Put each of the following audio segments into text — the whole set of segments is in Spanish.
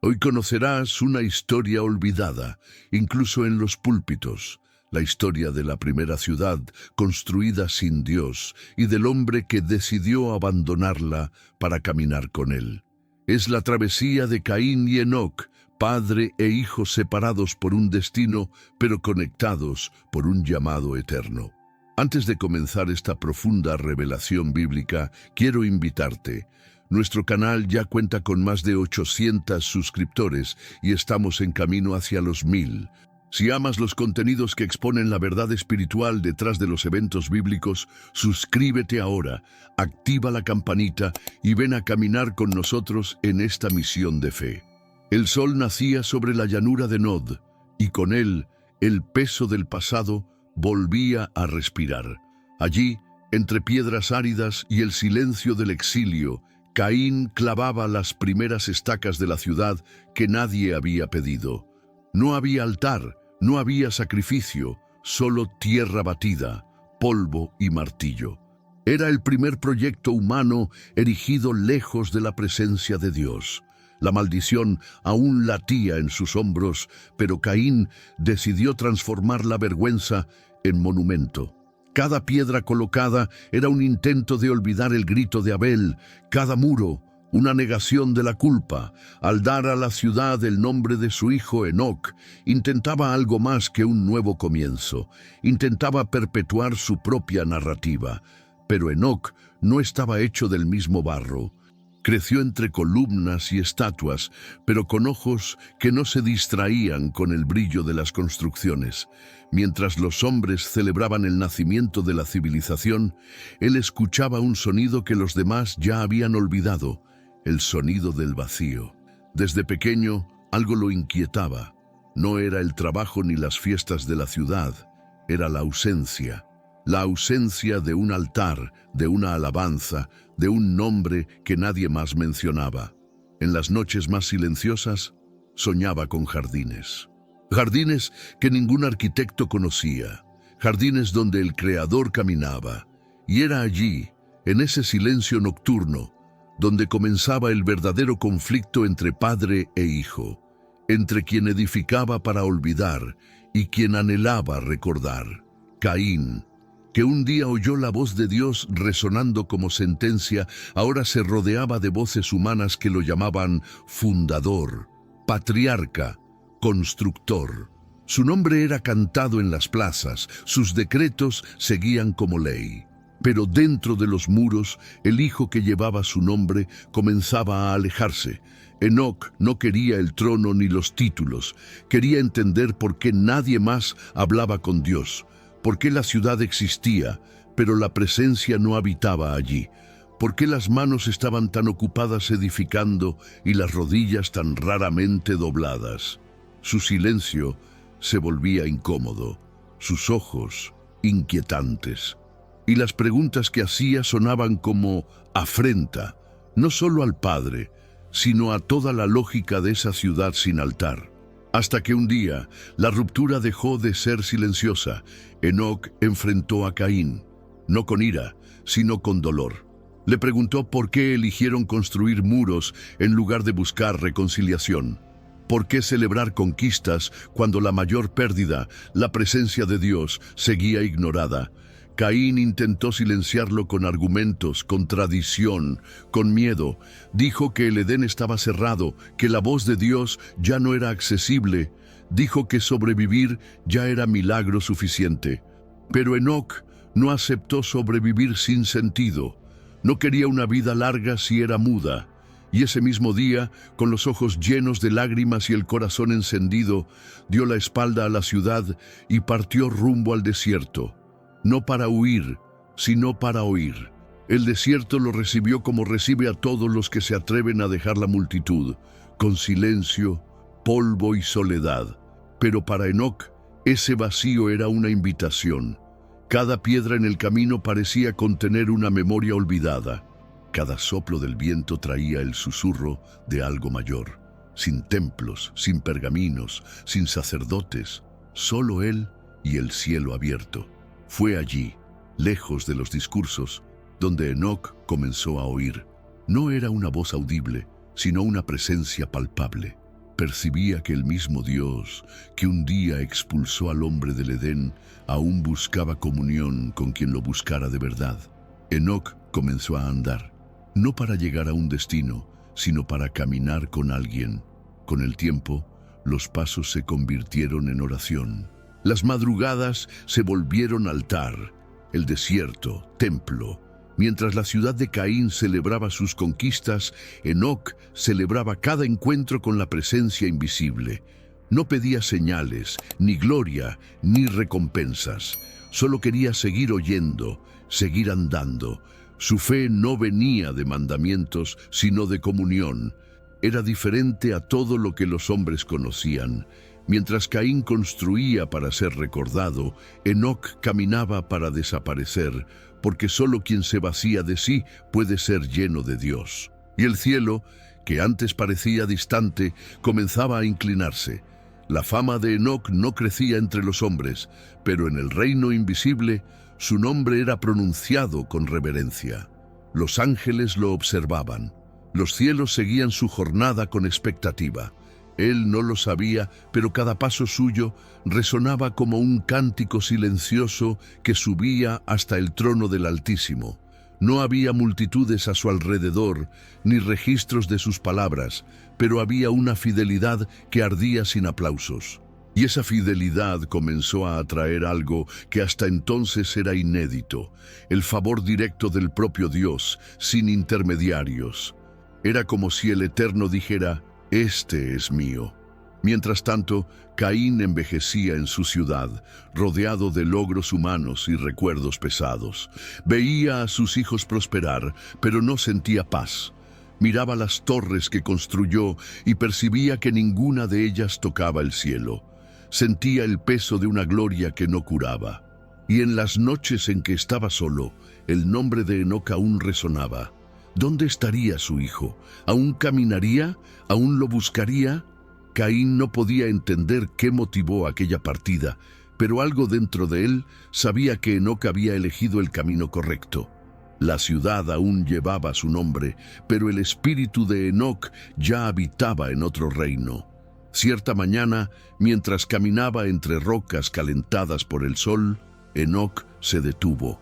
Hoy conocerás una historia olvidada, incluso en los púlpitos, la historia de la primera ciudad construida sin Dios y del hombre que decidió abandonarla para caminar con él. Es la travesía de Caín y Enoc, padre e hijo separados por un destino, pero conectados por un llamado eterno. Antes de comenzar esta profunda revelación bíblica, quiero invitarte. Nuestro canal ya cuenta con más de 800 suscriptores y estamos en camino hacia los 1000. Si amas los contenidos que exponen la verdad espiritual detrás de los eventos bíblicos, suscríbete ahora, activa la campanita y ven a caminar con nosotros en esta misión de fe. El sol nacía sobre la llanura de Nod, y con él, el peso del pasado volvía a respirar. Allí, entre piedras áridas y el silencio del exilio, Caín clavaba las primeras estacas de la ciudad que nadie había pedido. No había altar, no había sacrificio, solo tierra batida, polvo y martillo. Era el primer proyecto humano erigido lejos de la presencia de Dios. La maldición aún latía en sus hombros, pero Caín decidió transformar la vergüenza en monumento. Cada piedra colocada era un intento de olvidar el grito de Abel, cada muro, una negación de la culpa. Al dar a la ciudad el nombre de su hijo Enoc, intentaba algo más que un nuevo comienzo. Intentaba perpetuar su propia narrativa. Pero Enoc no estaba hecho del mismo barro. Creció entre columnas y estatuas, pero con ojos que no se distraían con el brillo de las construcciones. Mientras los hombres celebraban el nacimiento de la civilización, él escuchaba un sonido que los demás ya habían olvidado, el sonido del vacío. Desde pequeño, algo lo inquietaba. No era el trabajo ni las fiestas de la ciudad, era la ausencia. La ausencia de un altar, de una alabanza, de un nombre que nadie más mencionaba. En las noches más silenciosas, soñaba con jardines. Jardines que ningún arquitecto conocía. Jardines donde el Creador caminaba. Y era allí, en ese silencio nocturno, donde comenzaba el verdadero conflicto entre padre e hijo, entre quien edificaba para olvidar y quien anhelaba recordar. Caín, que un día oyó la voz de Dios resonando como sentencia, ahora se rodeaba de voces humanas que lo llamaban fundador, patriarca, constructor. Su nombre era cantado en las plazas, sus decretos seguían como ley. Pero dentro de los muros, el hijo que llevaba su nombre comenzaba a alejarse. Enoc no quería el trono ni los títulos, quería entender por qué nadie más hablaba con Dios. ¿Por qué la ciudad existía, pero la presencia no habitaba allí? ¿Por qué las manos estaban tan ocupadas edificando y las rodillas tan raramente dobladas? Su silencio se volvía incómodo, sus ojos inquietantes. Y las preguntas que hacía sonaban como afrenta, no solo al Padre, sino a toda la lógica de esa ciudad sin altar. Hasta que un día, la ruptura dejó de ser silenciosa. Enoc enfrentó a Caín, no con ira, sino con dolor. Le preguntó por qué eligieron construir muros en lugar de buscar reconciliación. ¿Por qué celebrar conquistas cuando la mayor pérdida, la presencia de Dios, seguía ignorada? Caín intentó silenciarlo con argumentos, con tradición, con miedo. Dijo que el Edén estaba cerrado, que la voz de Dios ya no era accesible. Dijo que sobrevivir ya era milagro suficiente. Pero Enoc no aceptó sobrevivir sin sentido. No quería una vida larga si era muda. Y ese mismo día, con los ojos llenos de lágrimas y el corazón encendido, dio la espalda a la ciudad y partió rumbo al desierto. No para huir, sino para oír. El desierto lo recibió como recibe a todos los que se atreven a dejar la multitud, con silencio, polvo y soledad. Pero para Enoc, ese vacío era una invitación. Cada piedra en el camino parecía contener una memoria olvidada. Cada soplo del viento traía el susurro de algo mayor. Sin templos, sin pergaminos, sin sacerdotes, solo él y el cielo abierto. Fue allí, lejos de los discursos, donde Enoc comenzó a oír. No era una voz audible, sino una presencia palpable. Percibía que el mismo Dios que un día expulsó al hombre del Edén aún buscaba comunión con quien lo buscara de verdad. Enoc comenzó a andar, no para llegar a un destino, sino para caminar con alguien. Con el tiempo, los pasos se convirtieron en oración. Las madrugadas se volvieron altar, el desierto, templo. Mientras la ciudad de Caín celebraba sus conquistas, Enoc celebraba cada encuentro con la presencia invisible. No pedía señales, ni gloria, ni recompensas. Solo quería seguir oyendo, seguir andando. Su fe no venía de mandamientos, sino de comunión. Era diferente a todo lo que los hombres conocían. Mientras Caín construía para ser recordado, Enoc caminaba para desaparecer, porque solo quien se vacía de sí puede ser lleno de Dios. Y el cielo, que antes parecía distante, comenzaba a inclinarse. La fama de Enoc no crecía entre los hombres, pero en el reino invisible, su nombre era pronunciado con reverencia. Los ángeles lo observaban. Los cielos seguían su jornada con expectativa. Él no lo sabía, pero cada paso suyo resonaba como un cántico silencioso que subía hasta el trono del Altísimo. No había multitudes a su alrededor, ni registros de sus palabras, pero había una fidelidad que ardía sin aplausos. Y esa fidelidad comenzó a atraer algo que hasta entonces era inédito, el favor directo del propio Dios, sin intermediarios. Era como si el Eterno dijera: «Este es mío». Mientras tanto, Caín envejecía en su ciudad, rodeado de logros humanos y recuerdos pesados. Veía a sus hijos prosperar, pero no sentía paz. Miraba las torres que construyó y percibía que ninguna de ellas tocaba el cielo. Sentía el peso de una gloria que no curaba. Y en las noches en que estaba solo, el nombre de Enoc aún resonaba. ¿Dónde estaría su hijo? ¿Aún caminaría? ¿Aún lo buscaría? Caín no podía entender qué motivó aquella partida, pero algo dentro de él sabía que Enoc había elegido el camino correcto. La ciudad aún llevaba su nombre, pero el espíritu de Enoc ya habitaba en otro reino. Cierta mañana, mientras caminaba entre rocas calentadas por el sol, Enoc se detuvo.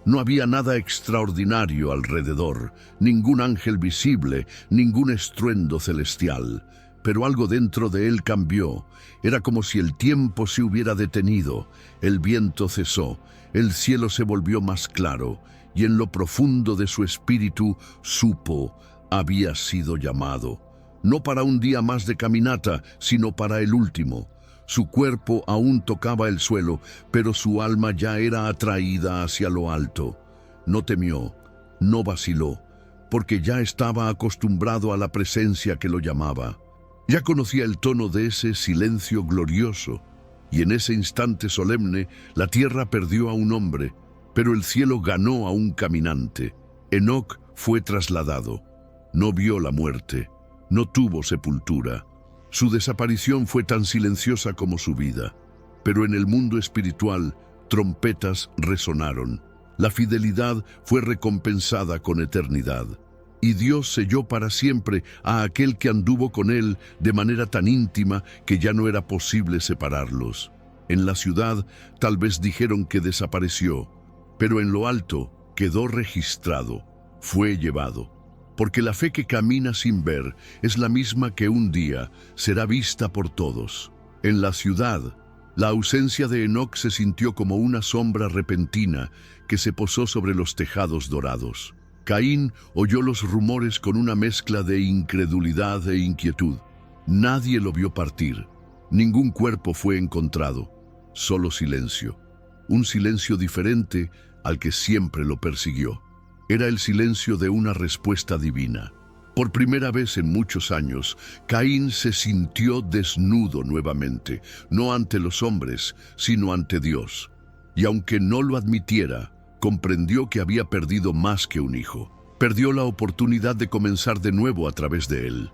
No había nada extraordinario alrededor, ningún ángel visible, ningún estruendo celestial. Pero algo dentro de él cambió. Era como si el tiempo se hubiera detenido. El viento cesó, el cielo se volvió más claro, y en lo profundo de su espíritu supo: había sido llamado. No para un día más de caminata, sino para el último. Su cuerpo aún tocaba el suelo, pero su alma ya era atraída hacia lo alto. No temió, no vaciló, porque ya estaba acostumbrado a la presencia que lo llamaba. Ya conocía el tono de ese silencio glorioso, y en ese instante solemne la tierra perdió a un hombre, pero el cielo ganó a un caminante. Enoc fue trasladado. No vio la muerte, no tuvo sepultura. Su desaparición fue tan silenciosa como su vida, pero en el mundo espiritual trompetas resonaron. La fidelidad fue recompensada con eternidad, y Dios selló para siempre a aquel que anduvo con él de manera tan íntima que ya no era posible separarlos. En la ciudad tal vez dijeron que desapareció, pero en lo alto quedó registrado, fue llevado. Porque la fe que camina sin ver es la misma que un día será vista por todos. En la ciudad, la ausencia de Enoc se sintió como una sombra repentina que se posó sobre los tejados dorados. Caín oyó los rumores con una mezcla de incredulidad e inquietud. Nadie lo vio partir. Ningún cuerpo fue encontrado. Solo silencio. Un silencio diferente al que siempre lo persiguió. Era el silencio de una respuesta divina. Por primera vez en muchos años, Caín se sintió desnudo nuevamente, no ante los hombres, sino ante Dios. Y aunque no lo admitiera, comprendió que había perdido más que un hijo. Perdió la oportunidad de comenzar de nuevo a través de él.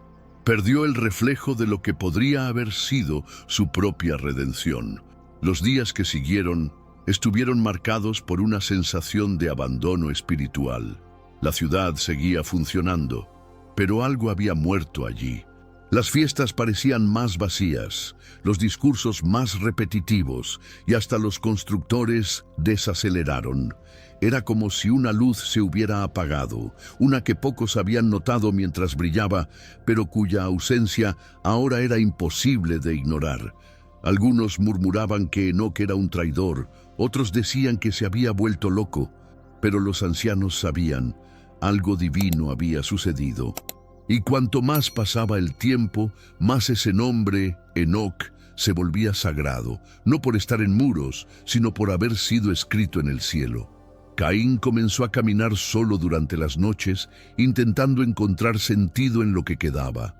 Perdió el reflejo de lo que podría haber sido su propia redención. Los días que siguieron estuvieron marcados por una sensación de abandono espiritual. La ciudad seguía funcionando, pero algo había muerto allí. Las fiestas parecían más vacías, los discursos más repetitivos y hasta los constructores desaceleraron. Era como si una luz se hubiera apagado, una que pocos habían notado mientras brillaba, pero cuya ausencia ahora era imposible de ignorar. Algunos murmuraban que Enoc era un traidor, otros decían que se había vuelto loco, pero los ancianos sabían, algo divino había sucedido. Y cuanto más pasaba el tiempo, más ese nombre, Enoc, se volvía sagrado, no por estar en muros, sino por haber sido escrito en el cielo. Caín comenzó a caminar solo durante las noches, intentando encontrar sentido en lo que quedaba.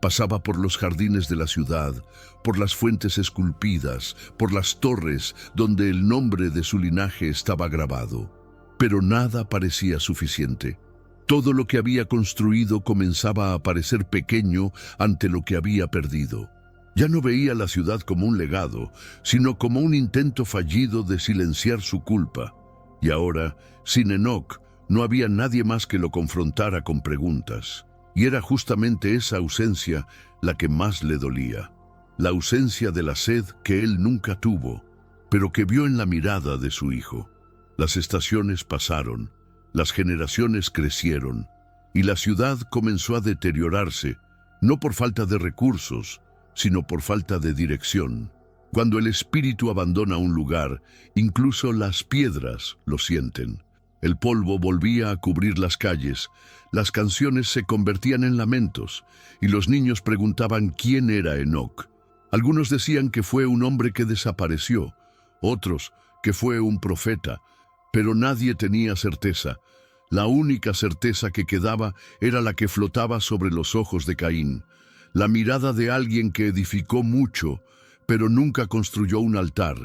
Pasaba por los jardines de la ciudad, por las fuentes esculpidas, por las torres donde el nombre de su linaje estaba grabado. Pero nada parecía suficiente. Todo lo que había construido comenzaba a parecer pequeño ante lo que había perdido. Ya no veía la ciudad como un legado, sino como un intento fallido de silenciar su culpa. Y ahora, sin Enoc, no había nadie más que lo confrontara con preguntas. Y era justamente esa ausencia la que más le dolía. La ausencia de la sed que él nunca tuvo, pero que vio en la mirada de su hijo. Las estaciones pasaron, las generaciones crecieron, y la ciudad comenzó a deteriorarse, no por falta de recursos, sino por falta de dirección. Cuando el espíritu abandona un lugar, incluso las piedras lo sienten. El polvo volvía a cubrir las calles, las canciones se convertían en lamentos, y los niños preguntaban quién era Enoc. Algunos decían que fue un hombre que desapareció, otros que fue un profeta, pero nadie tenía certeza. La única certeza que quedaba era la que flotaba sobre los ojos de Caín, la mirada de alguien que edificó mucho, pero nunca construyó un altar,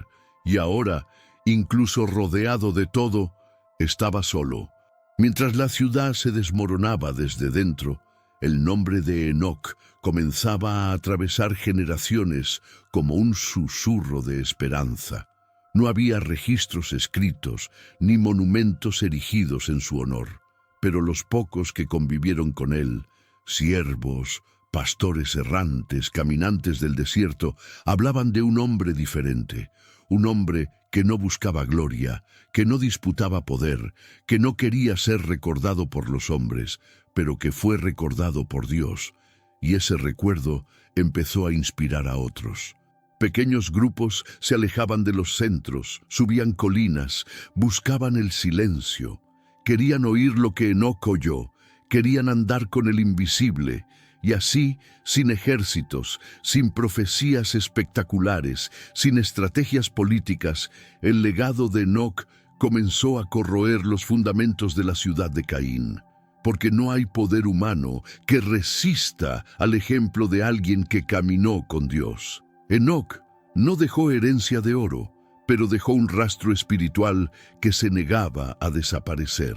y ahora, incluso rodeado de todo, estaba solo. Mientras la ciudad se desmoronaba desde dentro, el nombre de Enoc comenzaba a atravesar generaciones como un susurro de esperanza. No había registros escritos ni monumentos erigidos en su honor, pero los pocos que convivieron con él, siervos, pastores errantes, caminantes del desierto, hablaban de un hombre diferente, un hombre que no buscaba gloria, que no disputaba poder, que no quería ser recordado por los hombres, pero que fue recordado por Dios, y ese recuerdo empezó a inspirar a otros. Pequeños grupos se alejaban de los centros, subían colinas, buscaban el silencio, querían oír lo que Enoc oyó, querían andar con el invisible, y así, sin ejércitos, sin profecías espectaculares, sin estrategias políticas, el legado de Enoc comenzó a corroer los fundamentos de la ciudad de Caín. Porque no hay poder humano que resista al ejemplo de alguien que caminó con Dios. Enoc no dejó herencia de oro, pero dejó un rastro espiritual que se negaba a desaparecer.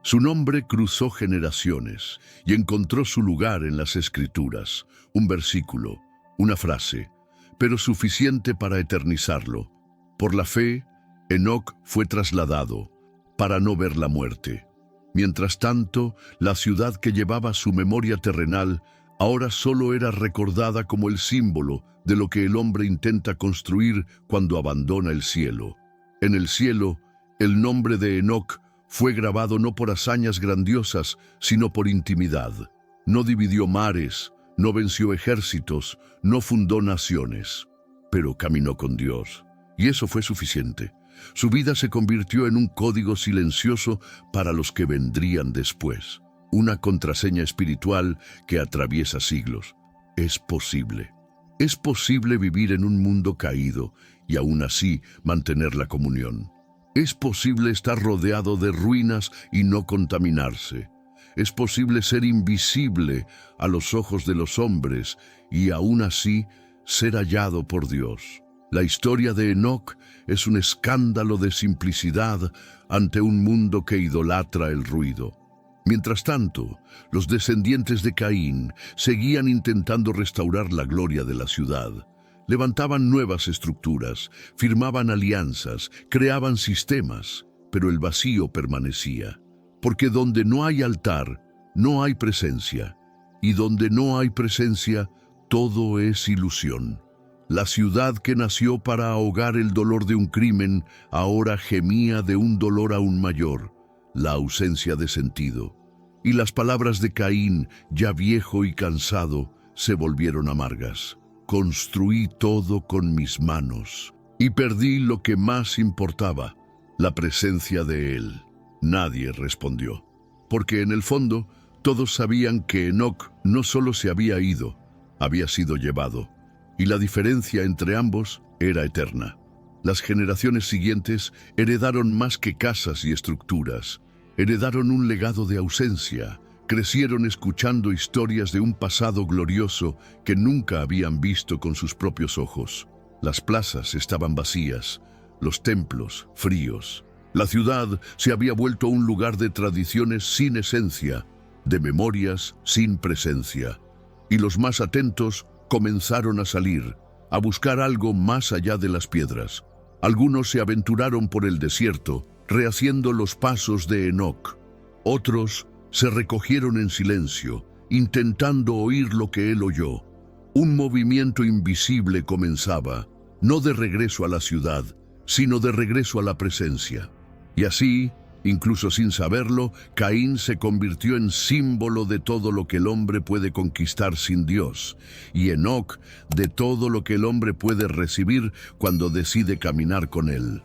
Su nombre cruzó generaciones y encontró su lugar en las Escrituras, un versículo, una frase, pero suficiente para eternizarlo. Por la fe, Enoc fue trasladado para no ver la muerte. Mientras tanto, la ciudad que llevaba su memoria terrenal ahora solo era recordada como el símbolo de lo que el hombre intenta construir cuando abandona el cielo. En el cielo, el nombre de Enoc fue grabado no por hazañas grandiosas, sino por intimidad. No dividió mares, no venció ejércitos, no fundó naciones, pero caminó con Dios. Y eso fue suficiente. Su vida se convirtió en un código silencioso para los que vendrían después. Una contraseña espiritual que atraviesa siglos. Es posible. Es posible vivir en un mundo caído y aún así mantener la comunión. Es posible estar rodeado de ruinas y no contaminarse. Es posible ser invisible a los ojos de los hombres y aún así ser hallado por Dios. La historia de Enoc es un escándalo de simplicidad ante un mundo que idolatra el ruido. Mientras tanto, los descendientes de Caín seguían intentando restaurar la gloria de la ciudad. Levantaban nuevas estructuras, firmaban alianzas, creaban sistemas, pero el vacío permanecía. Porque donde no hay altar, no hay presencia, y donde no hay presencia, Todo es ilusión. La ciudad que nació para ahogar el dolor de un crimen ahora gemía de un dolor aún mayor, la ausencia de sentido. Y las palabras de Caín, ya viejo y cansado, se volvieron amargas. Construí todo con mis manos y perdí lo que más importaba, la presencia de él. Nadie respondió, porque en el fondo todos sabían que Enoc no solo se había ido, había sido llevado, y la diferencia entre ambos era eterna. Las generaciones siguientes heredaron más que casas y estructuras, heredaron un legado de ausencia, crecieron escuchando historias de un pasado glorioso que nunca habían visto con sus propios ojos. Las plazas estaban vacías, los templos fríos. La ciudad se había vuelto un lugar de tradiciones sin esencia, de memorias sin presencia. Y los más atentos comenzaron a salir, a buscar algo más allá de las piedras. Algunos se aventuraron por el desierto, rehaciendo los pasos de Enoc. Otros se recogieron en silencio, intentando oír lo que él oyó. Un movimiento invisible comenzaba, no de regreso a la ciudad, sino de regreso a la presencia. Y así, incluso sin saberlo, Caín se convirtió en símbolo de todo lo que el hombre puede conquistar sin Dios, y Enoc de todo lo que el hombre puede recibir cuando decide caminar con él.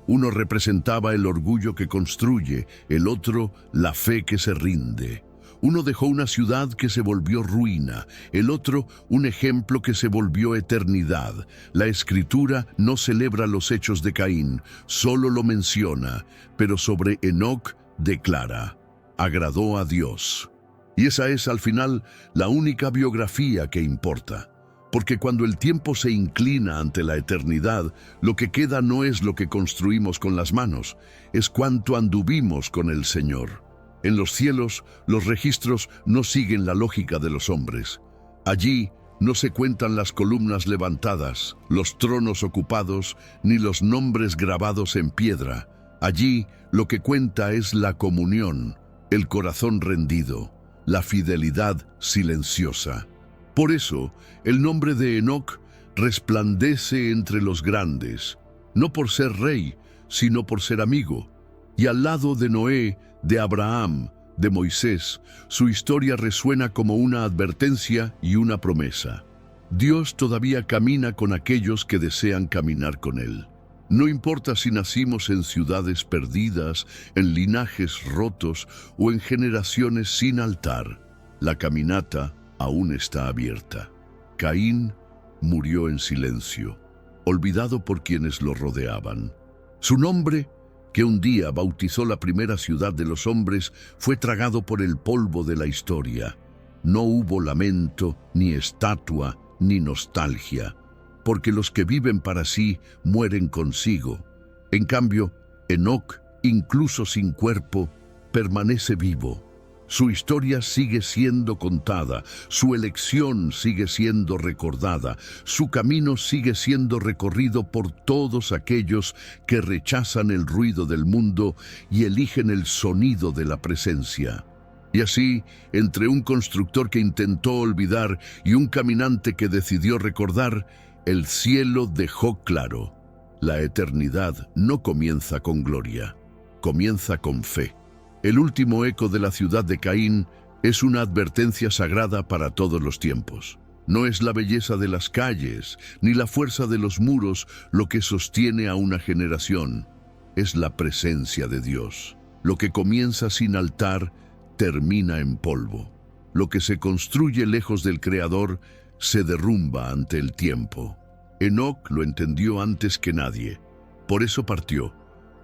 Uno representaba el orgullo que construye, el otro la fe que se rinde. Uno dejó una ciudad que se volvió ruina, el otro un ejemplo que se volvió eternidad. La Escritura no celebra los hechos de Caín, solo lo menciona, pero sobre Enoc declara: agradó a Dios. Y esa es al final la única biografía que importa. Porque cuando el tiempo se inclina ante la eternidad, lo que queda no es lo que construimos con las manos, es cuánto anduvimos con el Señor. En los cielos, los registros no siguen la lógica de los hombres. Allí no se cuentan las columnas levantadas, los tronos ocupados, ni los nombres grabados en piedra. Allí lo que cuenta es la comunión, el corazón rendido, la fidelidad silenciosa. Por eso, el nombre de Enoc resplandece entre los grandes, no por ser rey, sino por ser amigo. Y al lado de Noé, de Abraham, de Moisés, su historia resuena como una advertencia y una promesa. Dios todavía camina con aquellos que desean caminar con Él. No importa si nacimos en ciudades perdidas, en linajes rotos o en generaciones sin altar, la caminata aún está abierta. Caín murió en silencio, olvidado por quienes lo rodeaban. Su nombre, que un día bautizó la primera ciudad de los hombres, fue tragado por el polvo de la historia. No hubo lamento, ni estatua, ni nostalgia, porque los que viven para sí mueren consigo. En cambio, Enoc, incluso sin cuerpo, permanece vivo. Su historia sigue siendo contada, su elección sigue siendo recordada, su camino sigue siendo recorrido por todos aquellos que rechazan el ruido del mundo y eligen el sonido de la presencia. Y así, entre un constructor que intentó olvidar y un caminante que decidió recordar, el cielo dejó claro: la eternidad no comienza con gloria, comienza con fe. El último eco de la ciudad de Caín es una advertencia sagrada para todos los tiempos. No es la belleza de las calles, ni la fuerza de los muros lo que sostiene a una generación. Es la presencia de Dios. Lo que comienza sin altar, termina en polvo. Lo que se construye lejos del Creador, se derrumba ante el tiempo. Enoc lo entendió antes que nadie. Por eso partió,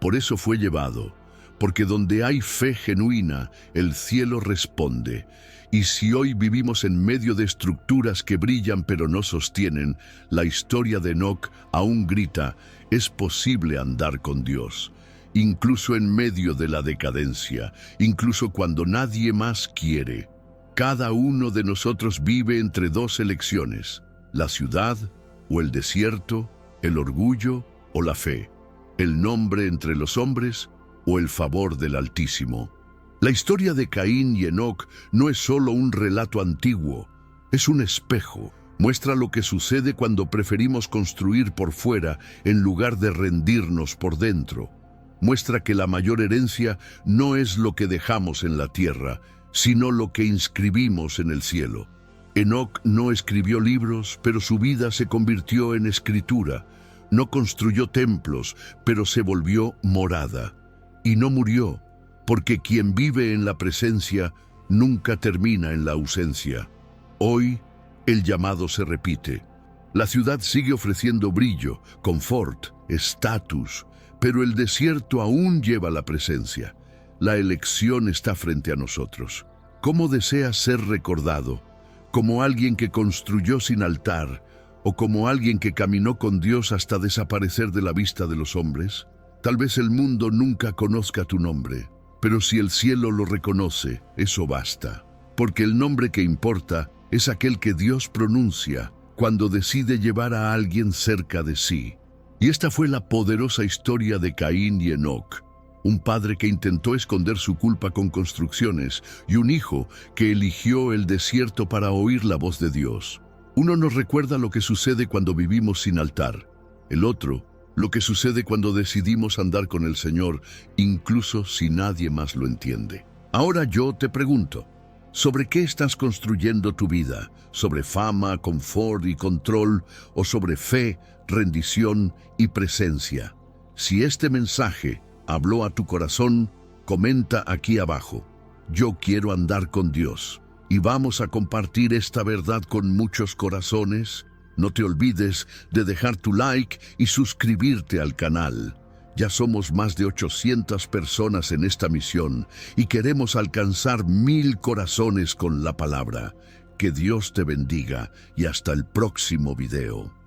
por eso fue llevado. Porque donde hay fe genuina, el cielo responde. Y si hoy vivimos en medio de estructuras que brillan pero no sostienen, la historia de Enoc aún grita: es posible andar con Dios. Incluso en medio de la decadencia, incluso cuando nadie más quiere. Cada uno de nosotros vive entre dos elecciones: la ciudad o el desierto, el orgullo o la fe, el nombre entre los hombres o el favor del Altísimo. La historia de Caín y Enoc no es solo un relato antiguo, es un espejo, Muestra lo que sucede cuando preferimos construir por fuera en lugar de rendirnos por dentro. Muestra que la mayor herencia no es lo que dejamos en la tierra, sino lo que inscribimos en el cielo. Enoc no escribió libros, pero su vida se convirtió en escritura. No construyó templos, pero se volvió morada. Y no murió, porque quien vive en la presencia nunca termina en la ausencia. Hoy, el llamado se repite. La ciudad sigue ofreciendo brillo, confort, estatus, pero el desierto aún lleva la presencia. La elección está frente a nosotros. ¿Cómo deseas ser recordado? ¿Como alguien que construyó sin altar o como alguien que caminó con Dios hasta desaparecer de la vista de los hombres? Tal vez el mundo nunca conozca tu nombre, pero si el cielo lo reconoce, eso basta. Porque el nombre que importa es aquel que Dios pronuncia cuando decide llevar a alguien cerca de sí. Y esta fue la poderosa historia de Caín y Enoc, un padre que intentó esconder su culpa con construcciones y un hijo que eligió el desierto para oír la voz de Dios. Uno nos recuerda lo que sucede cuando vivimos sin altar, el otro lo que sucede cuando decidimos andar con el Señor, incluso si nadie más lo entiende. Ahora yo te pregunto, ¿sobre qué estás construyendo tu vida? ¿Sobre fama, confort y control o sobre fe, rendición y presencia? Si este mensaje habló a tu corazón, comenta aquí abajo. Yo quiero andar con Dios. Y vamos a compartir esta verdad con muchos corazones. No te olvides de dejar tu like y suscribirte al canal. Ya somos más de 800 personas en esta misión y queremos alcanzar 1000 corazones con la palabra. Que Dios te bendiga y hasta el próximo video.